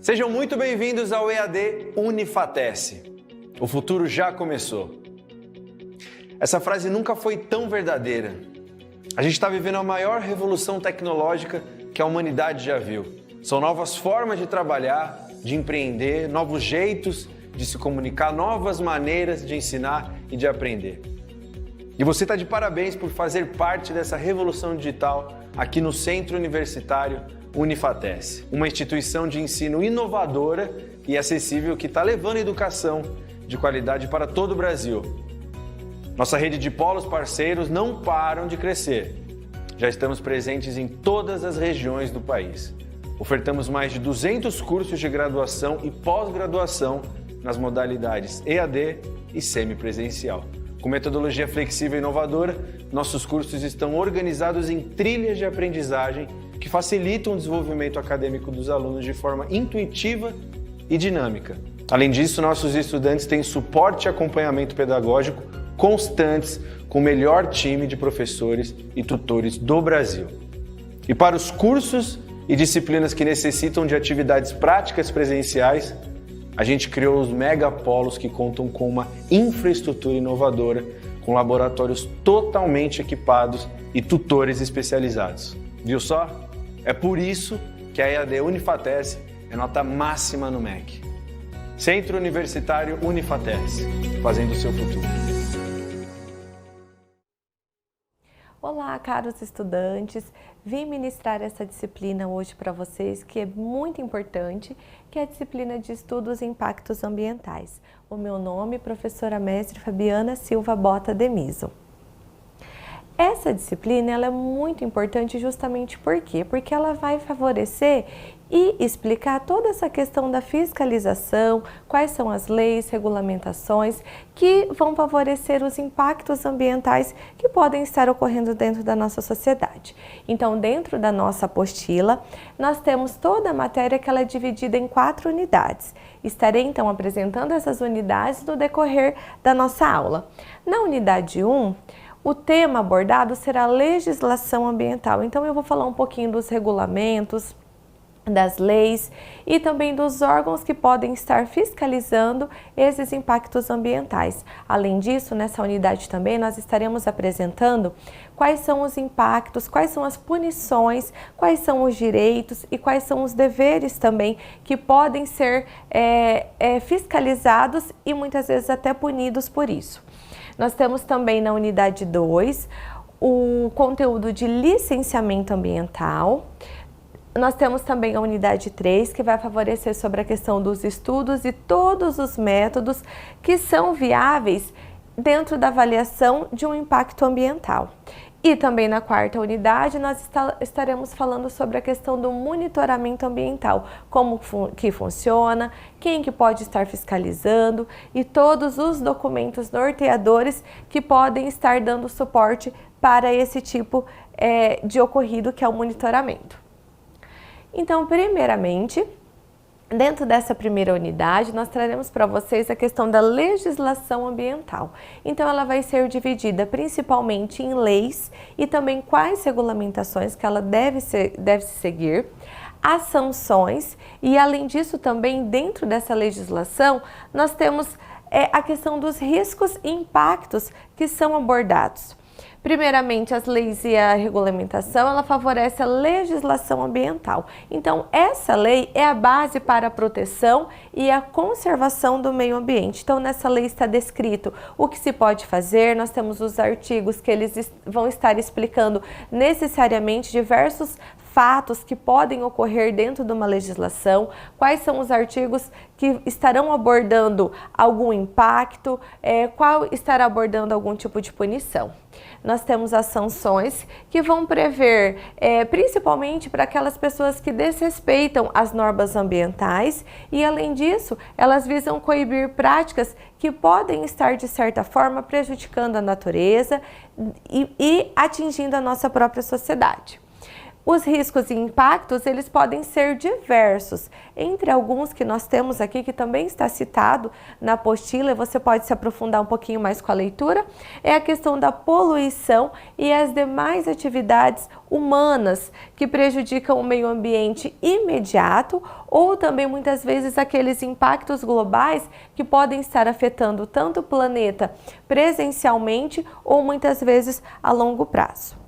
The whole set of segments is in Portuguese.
Sejam muito bem-vindos ao EAD Unifatece. O futuro já começou. Essa frase nunca foi tão verdadeira. A gente está vivendo a maior revolução tecnológica que a humanidade já viu. São novas formas de trabalhar, de empreender, novos jeitos de se comunicar, novas maneiras de ensinar e de aprender. E você está de parabéns por fazer parte dessa revolução digital aqui no Centro Universitário Unifatece, uma instituição de ensino inovadora e acessível que está levando educação de qualidade para todo o Brasil. Nossa rede de polos parceiros não param de crescer. Já estamos presentes em todas as regiões do país. Ofertamos mais de 200 cursos de graduação e pós-graduação nas modalidades EAD e semipresencial. Com metodologia flexível e inovadora, nossos cursos estão organizados em trilhas de aprendizagem que facilitam o desenvolvimento acadêmico dos alunos de forma intuitiva e dinâmica. Além disso, nossos estudantes têm suporte e acompanhamento pedagógico constantes com o melhor time de professores e tutores do Brasil. E para os cursos e disciplinas que necessitam de atividades práticas presenciais, a gente criou os megapolos que contam com uma infraestrutura inovadora, com laboratórios totalmente equipados e tutores especializados. Viu só? É por isso que a EAD Unifatece é nota máxima no MEC. Centro Universitário Unifatece, fazendo o seu futuro. Olá, caros estudantes! Vim ministrar essa disciplina hoje para vocês, que é muito importante, que é a disciplina de Estudos e Impactos Ambientais. O meu nome é professora mestre Fabiana Silva Bota Demiso. Essa disciplina ela é muito importante justamente por quê? Porque ela vai favorecer e explicar toda essa questão da fiscalização, quais são as leis, regulamentações que vão favorecer os impactos ambientais que podem estar ocorrendo dentro da nossa sociedade. Então, dentro da nossa apostila, nós temos toda a matéria que ela é dividida em 4 unidades. Estarei então apresentando essas unidades no decorrer da nossa aula. Na unidade 1, o tema abordado será legislação ambiental. Então, eu vou falar um pouquinho dos regulamentos, das leis e também dos órgãos que podem estar fiscalizando esses impactos ambientais. Além disso, nessa unidade também nós estaremos apresentando quais são os impactos, quais são as punições, quais são os direitos e quais são os deveres também que podem ser fiscalizados e muitas vezes até punidos por isso. Nós temos também na unidade 2 o conteúdo de licenciamento ambiental. Nós temos também a unidade 3, que vai favorecer sobre a questão dos estudos e todos os métodos que são viáveis dentro da avaliação de um impacto ambiental. E também na 4ª unidade nós estaremos falando sobre a questão do monitoramento ambiental, como que funciona, quem que pode estar fiscalizando e todos os documentos norteadores que podem estar dando suporte para esse tipo de ocorrido que é o monitoramento. Então, primeiramente, dentro dessa primeira unidade, nós traremos para vocês a questão da legislação ambiental. Então, ela vai ser dividida principalmente em leis e também quais regulamentações que ela deve se seguir, as sanções e, além disso, também dentro dessa legislação, nós temos a questão dos riscos e impactos que são abordados. Primeiramente, as leis e a regulamentação, ela favorece a legislação ambiental. Então, essa lei é a base para a proteção e a conservação do meio ambiente. Então, nessa lei está descrito o que se pode fazer, nós temos os artigos que eles vão estar explicando necessariamente diversos fatos que podem ocorrer dentro de uma legislação, quais são os artigos que estarão abordando algum impacto, qual estará abordando algum tipo de punição. Nós temos as sanções que vão prever, principalmente para aquelas pessoas que desrespeitam as normas ambientais e, além disso, elas visam coibir práticas que podem estar, de certa forma, prejudicando a natureza e atingindo a nossa própria sociedade. Os riscos e impactos, eles podem ser diversos. Entre alguns que nós temos aqui, que também está citado na apostila, e você pode se aprofundar um pouquinho mais com a leitura, é a questão da poluição e as demais atividades humanas que prejudicam o meio ambiente imediato, ou também muitas vezes aqueles impactos globais que podem estar afetando tanto o planeta presencialmente ou muitas vezes a longo prazo.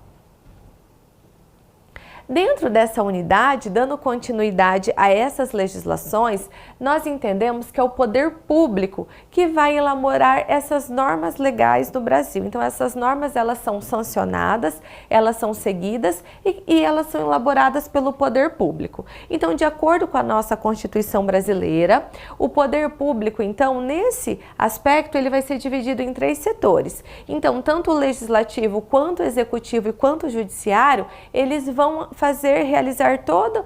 Dentro dessa unidade, dando continuidade a essas legislações, nós entendemos que é o poder público que vai elaborar essas normas legais no Brasil. Então, essas normas, elas são sancionadas, elas são seguidas e elas são elaboradas pelo poder público. Então, de acordo com a nossa Constituição brasileira, o poder público, então, nesse aspecto, ele vai ser dividido em 3 setores. Então, tanto o legislativo, quanto o executivo e quanto o judiciário, eles vão realizar toda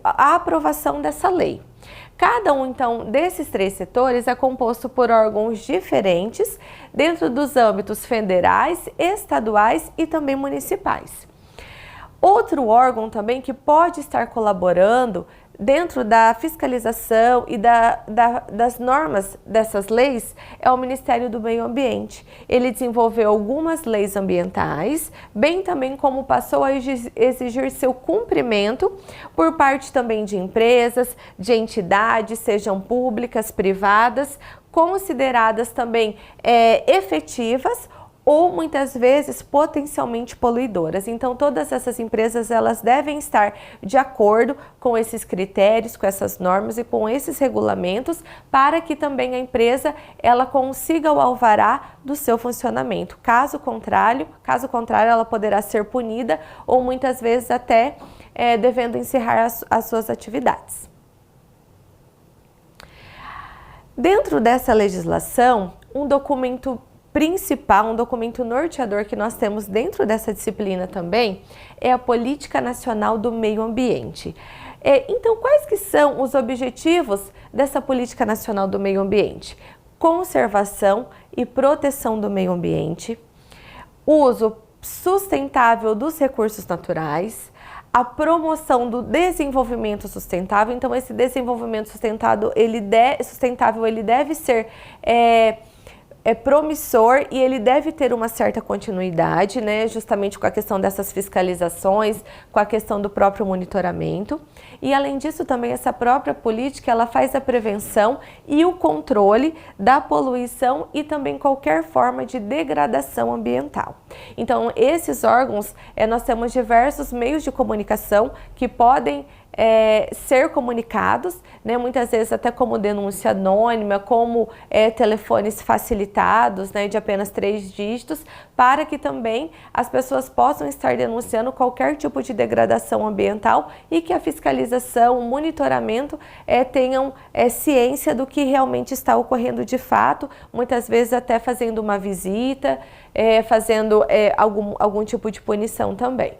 a aprovação dessa lei. Cada um, então, desses 3 setores é composto por órgãos diferentes dentro dos âmbitos federais, estaduais e também municipais. Outro órgão também que pode estar colaborando dentro da fiscalização e das normas dessas leis é o Ministério do Meio Ambiente. Ele desenvolveu algumas leis ambientais, bem também como passou a exigir seu cumprimento por parte também de empresas, de entidades, sejam públicas, privadas, consideradas também efetivas ou muitas vezes potencialmente poluidoras. Então, todas essas empresas, elas devem estar de acordo com esses critérios, com essas normas e com esses regulamentos, para que também a empresa ela consiga o alvará do seu funcionamento. Caso contrário, ela poderá ser punida ou muitas vezes até devendo encerrar as suas atividades. Dentro dessa legislação, um documento principal, um documento norteador que nós temos dentro dessa disciplina também é a Política Nacional do Meio Ambiente. Então, quais que são os objetivos dessa Política Nacional do Meio Ambiente? Conservação e proteção do meio ambiente, uso sustentável dos recursos naturais, a promoção do desenvolvimento sustentável. Então, esse desenvolvimento sustentável, ele deve ser promissor e ele deve ter uma certa continuidade, né, justamente com a questão dessas fiscalizações, com a questão do próprio monitoramento. E além disso também essa própria política, ela faz a prevenção e o controle da poluição e também qualquer forma de degradação ambiental. Então esses órgãos, nós temos diversos meios de comunicação que podem ser comunicados, né, muitas vezes até como denúncia anônima, como telefones facilitados, né, de apenas 3 dígitos, para que também as pessoas possam estar denunciando qualquer tipo de degradação ambiental e que a fiscalização, o monitoramento tenham ciência do que realmente está ocorrendo de fato, muitas vezes até fazendo uma visita, fazendo algum tipo de punição também.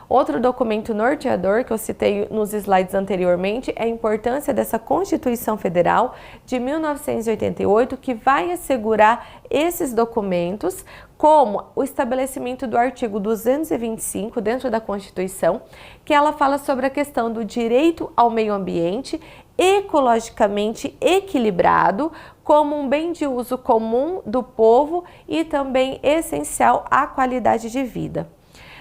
Outro documento norteador que eu citei nos slides anteriormente é a importância dessa Constituição Federal de 1988, que vai assegurar esses documentos, como o estabelecimento do artigo 225 dentro da Constituição, que ela fala sobre a questão do direito ao meio ambiente ecologicamente equilibrado, como um bem de uso comum do povo e também essencial à qualidade de vida.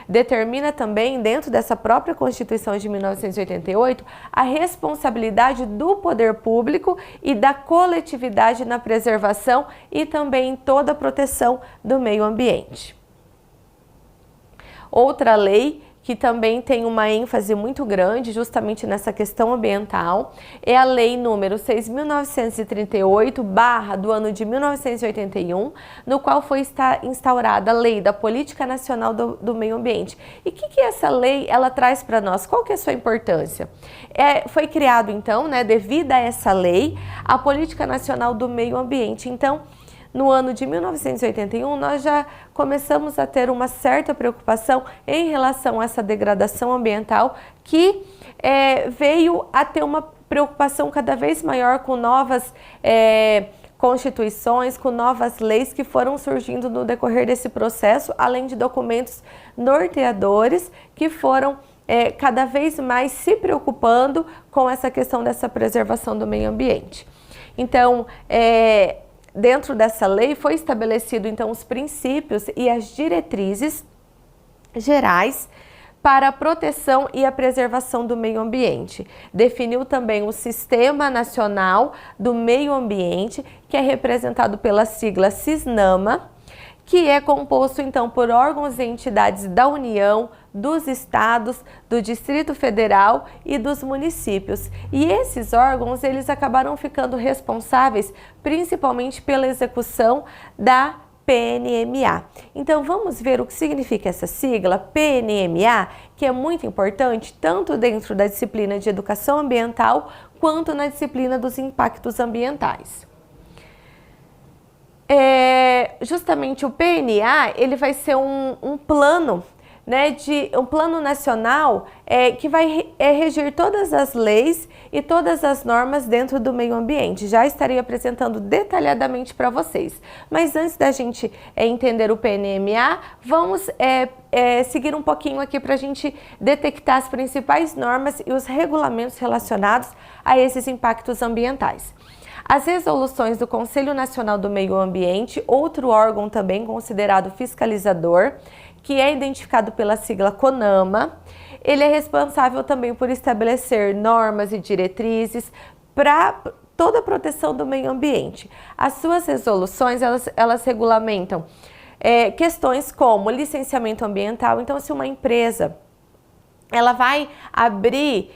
Determina também, dentro dessa própria Constituição de 1988, a responsabilidade do poder público e da coletividade na preservação e também em toda a proteção do meio ambiente. Outra lei que também tem uma ênfase muito grande justamente nessa questão ambiental, é a Lei número 6.938, do ano de 1981, no qual foi instaurada a Lei da Política Nacional do Meio Ambiente. E o que essa lei ela traz para nós? Qual que é a sua importância? Foi criado, então, né, devido a essa lei, a Política Nacional do Meio Ambiente. Então, no ano de 1981, nós já começamos a ter uma certa preocupação em relação a essa degradação ambiental que veio a ter uma preocupação cada vez maior com constituições, com novas leis que foram surgindo no decorrer desse processo, além de documentos norteadores que foram cada vez mais se preocupando com essa questão dessa preservação do meio ambiente. Então, dentro dessa lei foi estabelecido então os princípios e as diretrizes gerais para a proteção e a preservação do meio ambiente. Definiu também o Sistema Nacional do Meio Ambiente, que é representado pela sigla CISNAMA, que é composto então por órgãos e entidades da União, dos estados, do Distrito Federal e dos municípios. E esses órgãos, eles acabaram ficando responsáveis principalmente pela execução da PNMA. Então vamos ver o que significa essa sigla PNMA, que é muito importante tanto dentro da disciplina de educação ambiental quanto na disciplina dos impactos ambientais. Justamente o PNA, ele vai ser um plano, né, um plano nacional que vai reger todas as leis e todas as normas dentro do meio ambiente. Já estarei apresentando detalhadamente para vocês. Mas antes da gente entender o PNMA, vamos seguir um pouquinho aqui para a gente detectar as principais normas e os regulamentos relacionados a esses impactos ambientais. As resoluções do Conselho Nacional do Meio Ambiente, outro órgão também considerado fiscalizador, que é identificado pela sigla CONAMA, ele é responsável também por estabelecer normas e diretrizes para toda a proteção do meio ambiente. As suas resoluções, elas regulamentam questões como licenciamento ambiental. Então, se uma empresa ela vai abrir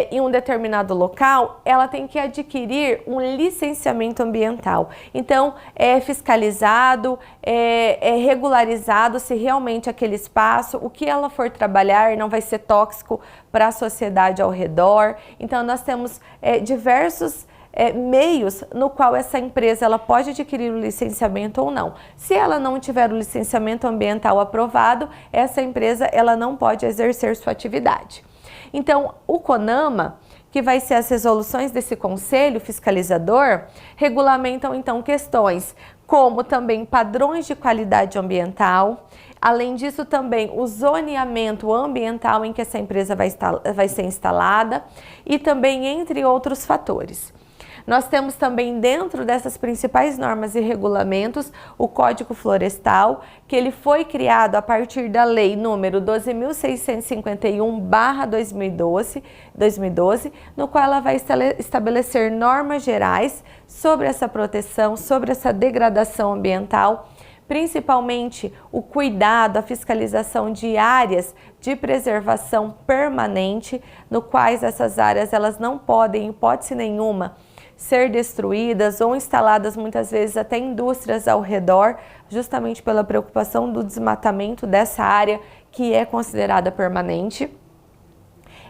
em um determinado local, ela tem que adquirir um licenciamento ambiental. Então, é fiscalizado, é regularizado se realmente aquele espaço, o que ela for trabalhar, não vai ser tóxico para a sociedade ao redor. Então, nós temos diversos meios no qual essa empresa ela pode adquirir o licenciamento ou não. Se ela não tiver o licenciamento ambiental aprovado, essa empresa ela não pode exercer sua atividade. Então, o CONAMA, que vai ser as resoluções desse conselho fiscalizador, regulamentam então questões como também padrões de qualidade ambiental. Além disso, também o zoneamento ambiental em que essa empresa vai ser instalada e também entre outros fatores. Nós temos também dentro dessas principais normas e regulamentos o Código Florestal, que ele foi criado a partir da Lei número 12.651/2012, no qual ela vai estabelecer normas gerais sobre essa proteção, sobre essa degradação ambiental, principalmente o cuidado, a fiscalização de áreas de preservação permanente, no quais essas áreas elas não podem, em hipótese nenhuma, ser destruídas ou instaladas muitas vezes até indústrias ao redor, justamente pela preocupação do desmatamento dessa área que é considerada permanente.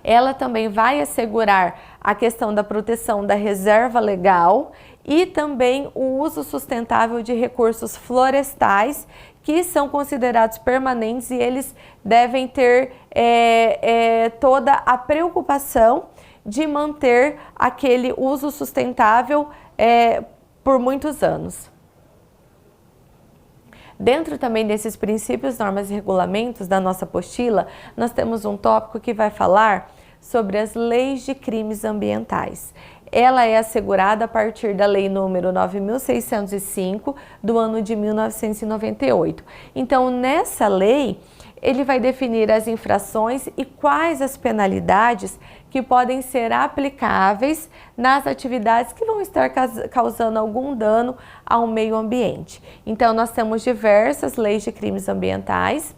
Ela também vai assegurar a questão da proteção da reserva legal e também o uso sustentável de recursos florestais que são considerados permanentes e eles devem ter toda a preocupação de manter aquele uso sustentável por muitos anos. Dentro também desses princípios, normas e regulamentos da nossa apostila, nós temos um tópico que vai falar sobre as leis de crimes ambientais. Ela é assegurada a partir da Lei número 9.605 do ano de 1998. Então, nessa lei, ele vai definir as infrações e quais as penalidades que podem ser aplicáveis nas atividades que vão estar causando algum dano ao meio ambiente. Então, nós temos diversas leis de crimes ambientais,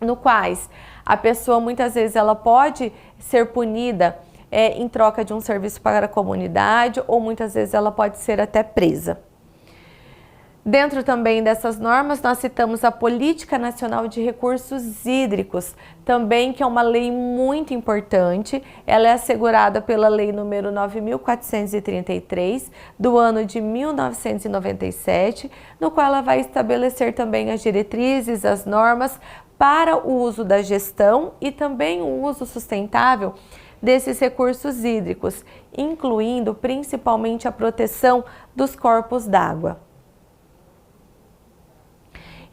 no quais a pessoa muitas vezes ela pode ser punida em troca de um serviço para a comunidade ou muitas vezes ela pode ser até presa. Dentro também dessas normas, nós citamos a Política Nacional de Recursos Hídricos, também que é uma lei muito importante. Ela é assegurada pela Lei número 9.433, do ano de 1997, no qual ela vai estabelecer também as diretrizes, as normas para o uso da gestão e também o uso sustentável desses recursos hídricos, incluindo principalmente a proteção dos corpos d'água.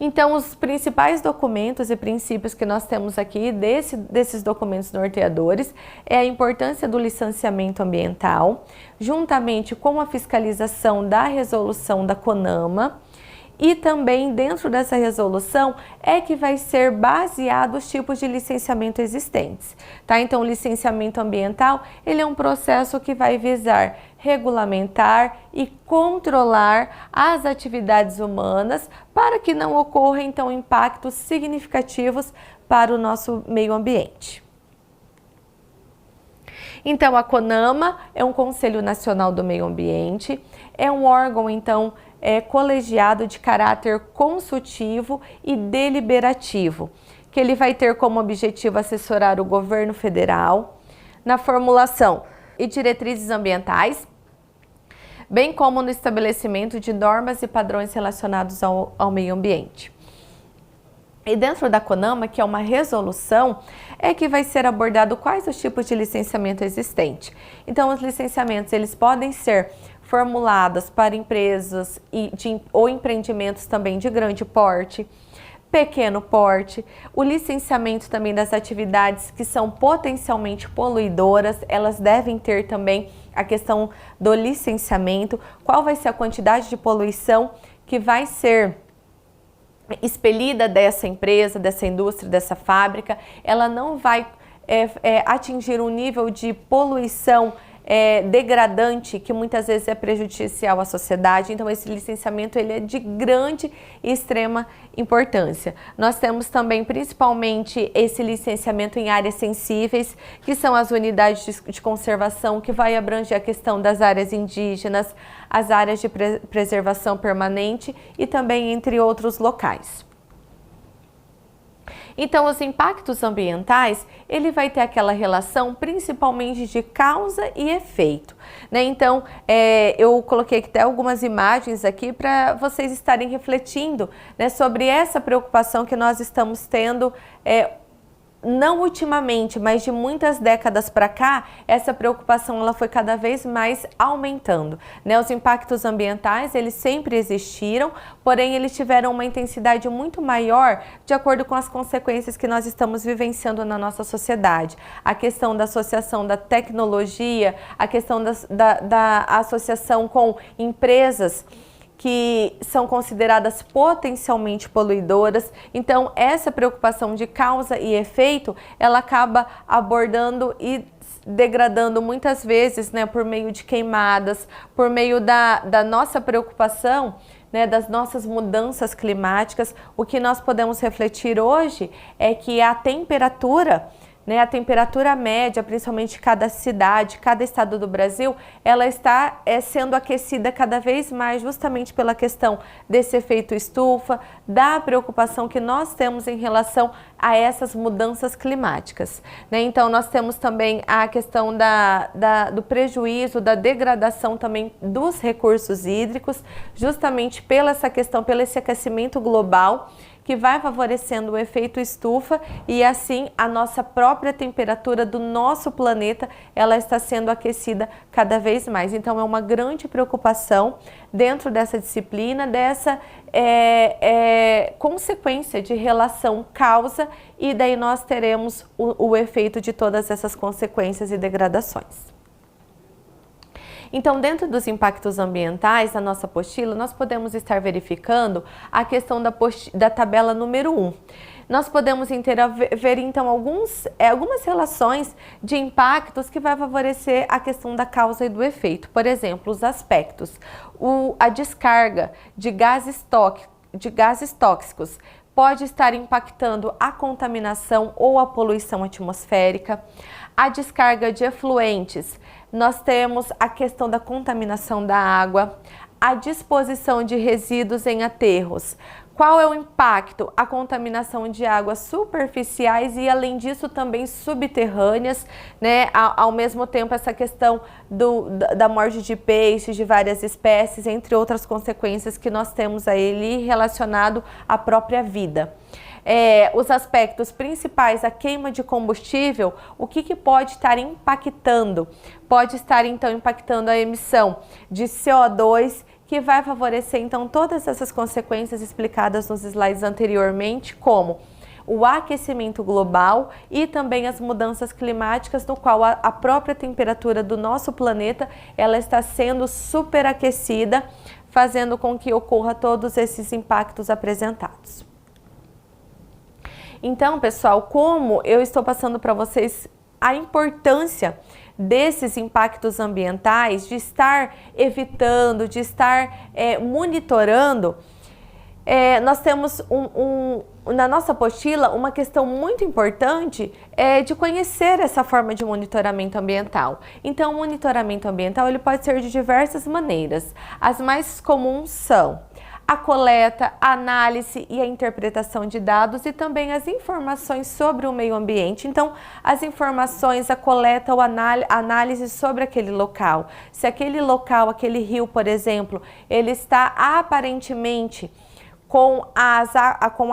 Então, os principais documentos e princípios que nós temos aqui desses documentos norteadores é a importância do licenciamento ambiental, juntamente com a fiscalização da resolução da CONAMA, e também dentro dessa resolução é que vai ser baseado os tipos de licenciamento existentes, tá? Então, o licenciamento ambiental, ele é um processo que vai visar regulamentar e controlar as atividades humanas para que não ocorram, então, impactos significativos para o nosso meio ambiente. Então, a CONAMA é um Conselho Nacional do Meio Ambiente, é um órgão, então, colegiado de caráter consultivo e deliberativo, que ele vai ter como objetivo assessorar o governo federal na formulação e diretrizes ambientais, bem como no estabelecimento de normas e padrões relacionados ao meio ambiente. E dentro da CONAMA, que é uma resolução, é que vai ser abordado quais os tipos de licenciamento existente. Então, os licenciamentos, eles podem ser formulados para empresas ou empreendimentos também de grande porte, pequeno porte, o licenciamento também das atividades que são potencialmente poluidoras, elas devem ter também a questão do licenciamento, qual vai ser a quantidade de poluição que vai ser expelida dessa empresa, dessa indústria, dessa fábrica, ela não vai atingir um nível de poluição degradante, que muitas vezes é prejudicial à sociedade. Então, esse licenciamento ele é de grande e extrema importância. Nós temos também, principalmente, esse licenciamento em áreas sensíveis, que são as unidades de conservação, que vai abranger a questão das áreas indígenas, as áreas de preservação permanente e também entre outros locais. Então, os impactos ambientais, ele vai ter aquela relação principalmente de causa e efeito, né? Então, eu coloquei até algumas imagens aqui para vocês estarem refletindo, né, sobre essa preocupação que nós estamos tendo, não ultimamente, mas de muitas décadas para cá, essa preocupação ela foi cada vez mais aumentando, né? Os impactos ambientais, eles sempre existiram, porém eles tiveram uma intensidade muito maior de acordo com as consequências que nós estamos vivenciando na nossa sociedade. A questão da associação da tecnologia, a questão da associação com empresas que são consideradas potencialmente poluidoras. Então, essa preocupação de causa e efeito, ela acaba abordando e degradando muitas vezes, né, por meio de queimadas, por meio da nossa preocupação, né, das nossas mudanças climáticas. O que nós podemos refletir hoje é que a temperatura, né, a temperatura média, principalmente de cada cidade, cada estado do Brasil, ela está sendo aquecida cada vez mais justamente pela questão desse efeito estufa, da preocupação que nós temos em relação a essas mudanças climáticas, né? Então, nós temos também a questão do prejuízo, da degradação também dos recursos hídricos, justamente pela essa questão, pelo esse aquecimento global, que vai favorecendo o efeito estufa e assim a nossa própria temperatura do nosso planeta, ela está sendo aquecida cada vez mais. Então, é uma grande preocupação dentro dessa disciplina, dessa consequência de relação causa, e daí nós teremos o efeito de todas essas consequências e degradações. Então, dentro dos impactos ambientais da nossa apostila, nós podemos estar verificando a questão da tabela número 1. Nós podemos ver, então, algumas relações de impactos que vai favorecer a questão da causa e do efeito. Por exemplo, os aspectos, a descarga de gases tóxicos pode estar impactando a contaminação ou a poluição atmosférica. A descarga de efluentes, nós temos a questão da contaminação da água, a disposição de resíduos em aterros. Qual é o impacto? A contaminação de águas superficiais e, além disso, também subterrâneas, né? Ao mesmo tempo, essa questão da morte de peixes, de várias espécies, entre outras consequências que nós temos aí relacionado à própria vida. os aspectos principais, a queima de combustível, o que pode estar impactando? Pode estar então impactando a emissão de CO2, que vai favorecer então todas essas consequências explicadas nos slides anteriormente, como o aquecimento global e também as mudanças climáticas, no qual a própria temperatura do nosso planeta ela está sendo superaquecida, fazendo com que ocorra todos esses impactos apresentados. Então, pessoal, como eu estou passando para vocês a importância desses impactos ambientais, de estar evitando, de estar monitorando, nós temos na nossa apostila uma questão muito importante de conhecer essa forma de monitoramento ambiental. Então, o monitoramento ambiental ele pode ser de diversas maneiras. As mais comuns são a coleta, a análise e a interpretação de dados e também as informações sobre o meio ambiente. Então, as informações, a coleta ou a análise sobre aquele local. Se aquele local, aquele rio, por exemplo, ele está aparentemente com a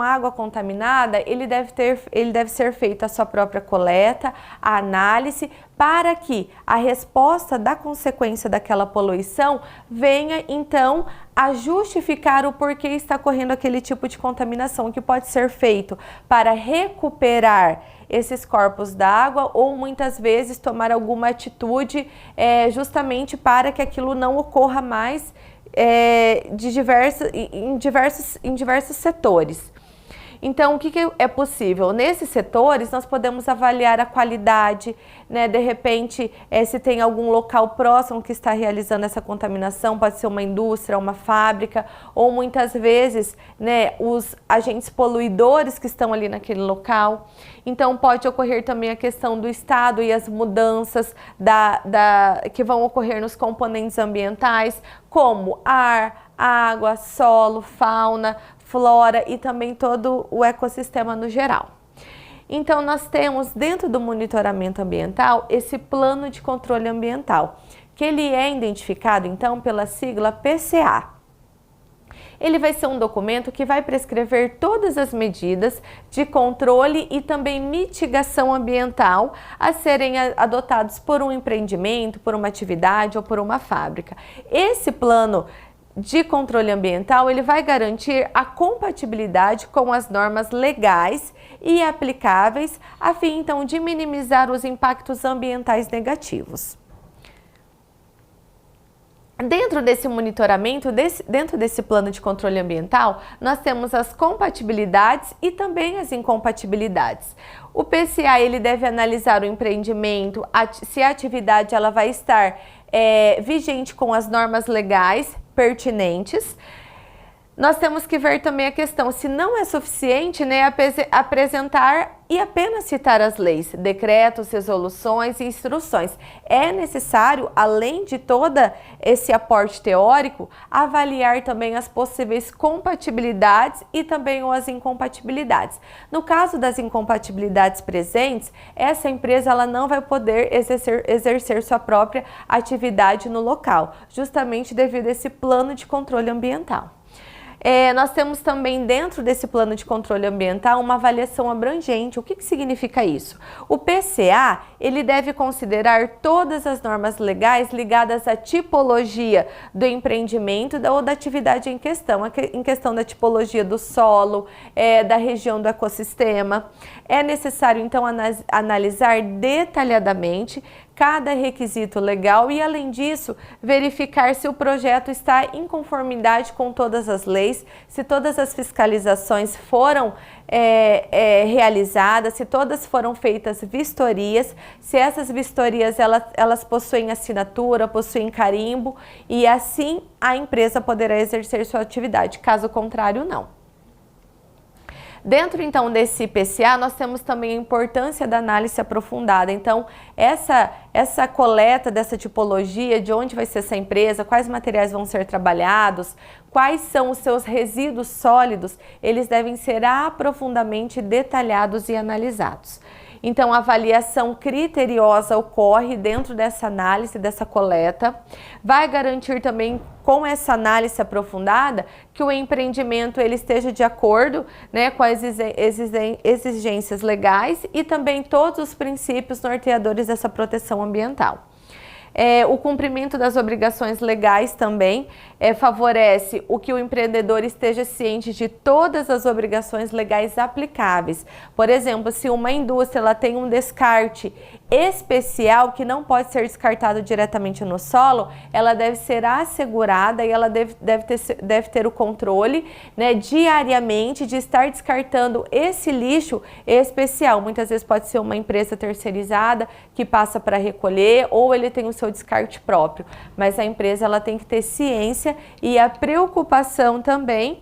água contaminada, ele deve ser feita a sua própria coleta, a análise, para que a resposta da consequência daquela poluição venha então a justificar o porquê está ocorrendo aquele tipo de contaminação, que pode ser feito para recuperar esses corpos d'água ou muitas vezes tomar alguma atitude justamente para que aquilo não ocorra mais em diversos setores. Então, o que é possível? Nesses setores, nós podemos avaliar a qualidade, né? De repente, se tem algum local próximo que está realizando essa contaminação, pode ser uma indústria, uma fábrica, ou muitas vezes, né, os agentes poluidores que estão ali naquele local. Então, pode ocorrer também a questão do estado e as mudanças que vão ocorrer nos componentes ambientais, como ar, água, solo, fauna, flora e também todo o ecossistema no geral. Então, nós temos dentro do monitoramento ambiental esse plano de controle ambiental, que ele é identificado então pela sigla PCA. Ele vai ser um documento que vai prescrever todas as medidas de controle e também mitigação ambiental a serem adotados por um empreendimento, por uma atividade ou por uma fábrica. Esse plano de controle ambiental, ele vai garantir a compatibilidade com as normas legais e aplicáveis, a fim então de minimizar os impactos ambientais negativos. Dentro desse monitoramento, dentro desse plano de controle ambiental, nós temos as compatibilidades e também as incompatibilidades. O PCA ele deve analisar o empreendimento, se a atividade ela vai estar vigente com as normas legais pertinentes. Nós temos que ver também a questão, se não é suficiente, né, apresentar e apenas citar as leis, decretos, resoluções e instruções. É necessário, além de todo esse aporte teórico, avaliar também as possíveis compatibilidades e também as incompatibilidades. No caso das incompatibilidades presentes, essa empresa ela não vai poder exercer sua própria atividade no local, justamente devido a esse plano de controle ambiental. Nós temos também dentro desse plano de controle ambiental uma avaliação abrangente. O que significa isso? O PCA ele deve considerar todas as normas legais ligadas à tipologia do empreendimento ou da atividade em questão da tipologia do solo, da região do ecossistema. É necessário então analisar detalhadamente cada requisito legal e, além disso, verificar se o projeto está em conformidade com todas as leis, se todas as fiscalizações foram realizadas, se todas foram feitas vistorias, se essas vistorias elas possuem assinatura, possuem carimbo e assim a empresa poderá exercer sua atividade, caso contrário, não. Dentro, então, desse PCA, nós temos também a importância da análise aprofundada. Então, essa coleta dessa tipologia, de onde vai ser essa empresa, quais materiais vão ser trabalhados, quais são os seus resíduos sólidos, eles devem ser aprofundadamente detalhados e analisados. Então, a avaliação criteriosa ocorre dentro dessa análise, dessa coleta. Vai garantir também, com essa análise aprofundada, que o empreendimento ele esteja de acordo, né, com as exigências legais e também todos os princípios norteadores dessa proteção ambiental. O cumprimento das obrigações legais também favorece o que o empreendedor esteja ciente de todas as obrigações legais aplicáveis. Por exemplo, se uma indústria ela tem um descarte especial que não pode ser descartado diretamente no solo, ela deve ser assegurada e ela deve ter o controle, né, diariamente de estar descartando esse lixo especial. Muitas vezes pode ser uma empresa terceirizada que passa para recolher ou ele tem o seu descarte próprio, mas a empresa ela tem que ter ciência e a preocupação também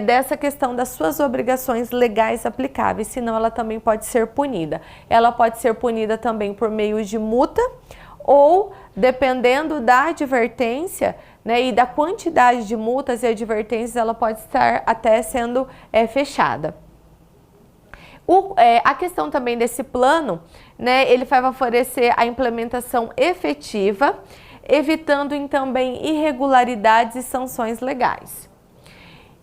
dessa questão das suas obrigações legais aplicáveis, senão ela também pode ser punida. Ela pode ser punida também por meio de multa ou, dependendo da advertência, né, e da quantidade de multas e advertências, ela pode estar até sendo fechada. A questão também desse plano, né, ele vai favorecer a implementação efetiva, evitando também irregularidades e sanções legais.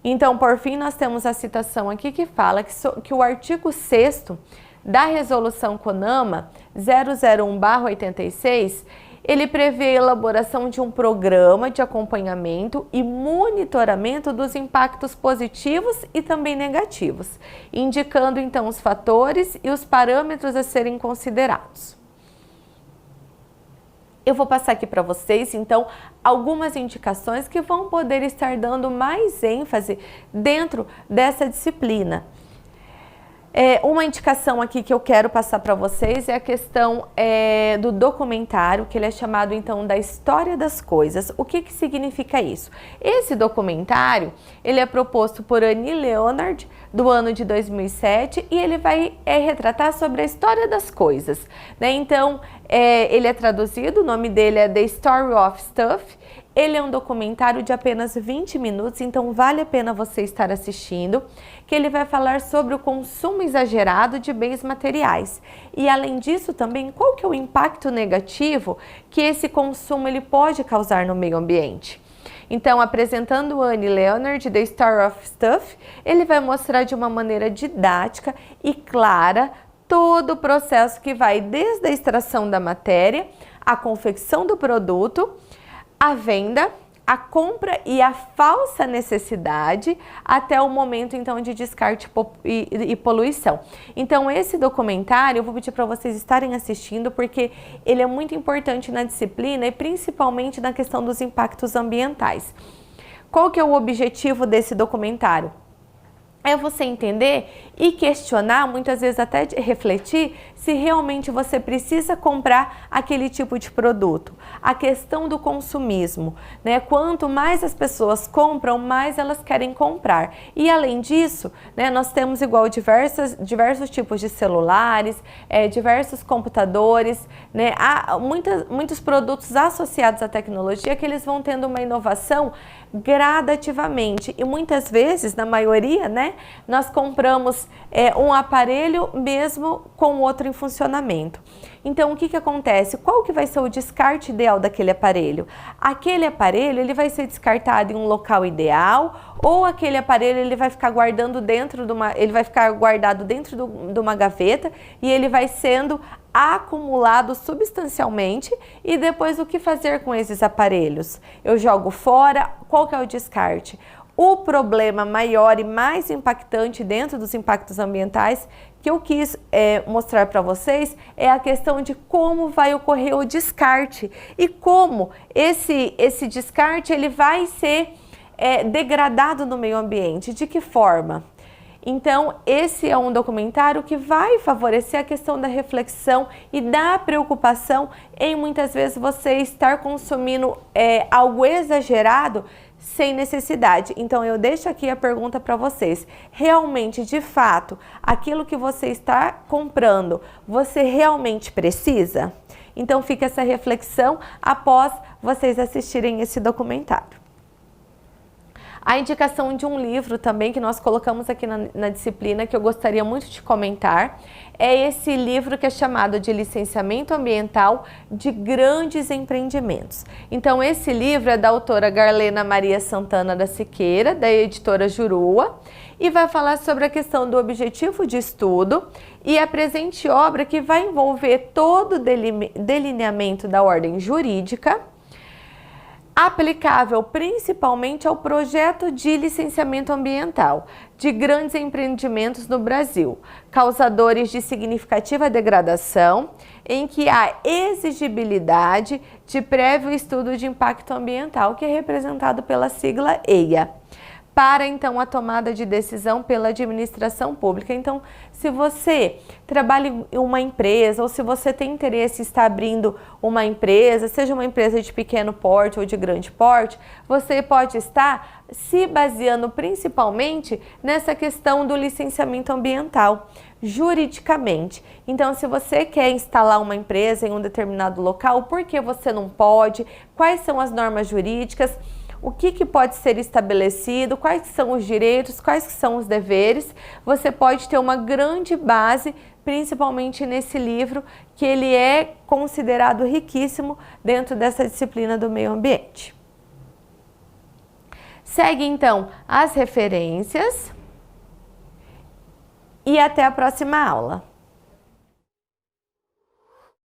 Então, por fim, nós temos a citação aqui que fala que o artigo 6º da Resolução CONAMA 001/86, ele prevê a elaboração de um programa de acompanhamento e monitoramento dos impactos positivos e também negativos, indicando então os fatores e os parâmetros a serem considerados. Eu vou passar aqui para vocês, então, algumas indicações que vão poder estar dando mais ênfase dentro dessa disciplina. Uma indicação aqui que eu quero passar para vocês é a questão do documentário, que ele é chamado, então, da História das Coisas. O que significa isso? Esse documentário, ele é proposto por Annie Leonard, do ano de 2007, e ele vai retratar sobre a história das coisas, né? Então, ele é traduzido, o nome dele é The Story of Stuff. Ele é um documentário de apenas 20 minutos, então vale a pena você estar assistindo, que ele vai falar sobre o consumo exagerado de bens materiais. E além disso também, qual que é o impacto negativo que esse consumo ele pode causar no meio ambiente. Então, apresentando Annie Leonard, The Story of Stuff, ele vai mostrar de uma maneira didática e clara todo o processo que vai desde a extração da matéria, a confecção do produto, a venda, a compra e a falsa necessidade até o momento então de descarte e poluição. Então esse documentário eu vou pedir para vocês estarem assistindo porque ele é muito importante na disciplina e principalmente na questão dos impactos ambientais. Qual que é o objetivo desse documentário? É você entender e questionar, muitas vezes até refletir, se realmente você precisa comprar aquele tipo de produto. A questão do consumismo, né? Quanto mais as pessoas compram, mais elas querem comprar. E além disso, né, nós temos igual diversos tipos de celulares, diversos computadores, né? Há muitos produtos associados à tecnologia que eles vão tendo uma inovação gradativamente e muitas vezes, na maioria, né, nós compramos um aparelho mesmo com outro em funcionamento. Então, o que acontece? Qual que vai ser o descarte ideal daquele aparelho? Aquele aparelho ele vai ser descartado em um local ideal ou aquele aparelho ele vai ficar guardado dentro de uma gaveta e ele vai sendo acumulado substancialmente e depois o que fazer com esses aparelhos? Eu jogo fora, qual que é o descarte? O problema maior e mais impactante dentro dos impactos ambientais que eu quis mostrar para vocês é a questão de como vai ocorrer o descarte e como esse descarte ele vai ser degradado no meio ambiente, de que forma? Então, esse é um documentário que vai favorecer a questão da reflexão e da preocupação em muitas vezes você estar consumindo algo exagerado sem necessidade. Então, eu deixo aqui a pergunta para vocês. Realmente, de fato, aquilo que você está comprando, você realmente precisa? Então, fica essa reflexão após vocês assistirem esse documentário. A indicação de um livro também que nós colocamos aqui na disciplina, que eu gostaria muito de comentar, é esse livro que é chamado de Licenciamento Ambiental de Grandes Empreendimentos. Então, esse livro é da autora Garlena Maria Santana da Siqueira, da editora Jurua, e vai falar sobre a questão do objetivo de estudo e a presente obra, que vai envolver todo o delineamento da ordem jurídica, aplicável principalmente ao projeto de licenciamento ambiental de grandes empreendimentos no Brasil, causadores de significativa degradação, em que há exigibilidade de prévio estudo de impacto ambiental, que é representado pela sigla EIA, para então a tomada de decisão pela administração pública. Então, se você trabalha em uma empresa ou se você tem interesse em estar abrindo uma empresa, seja uma empresa de pequeno porte ou de grande porte, você pode estar se baseando principalmente nessa questão do licenciamento ambiental, juridicamente. Então, se você quer instalar uma empresa em um determinado local, por que você não pode? Quais são as normas jurídicas? O que pode ser estabelecido, quais são os direitos, quais são os deveres. Você pode ter uma grande base, principalmente nesse livro, que ele é considerado riquíssimo dentro dessa disciplina do meio ambiente. Segue então as referências e até a próxima aula.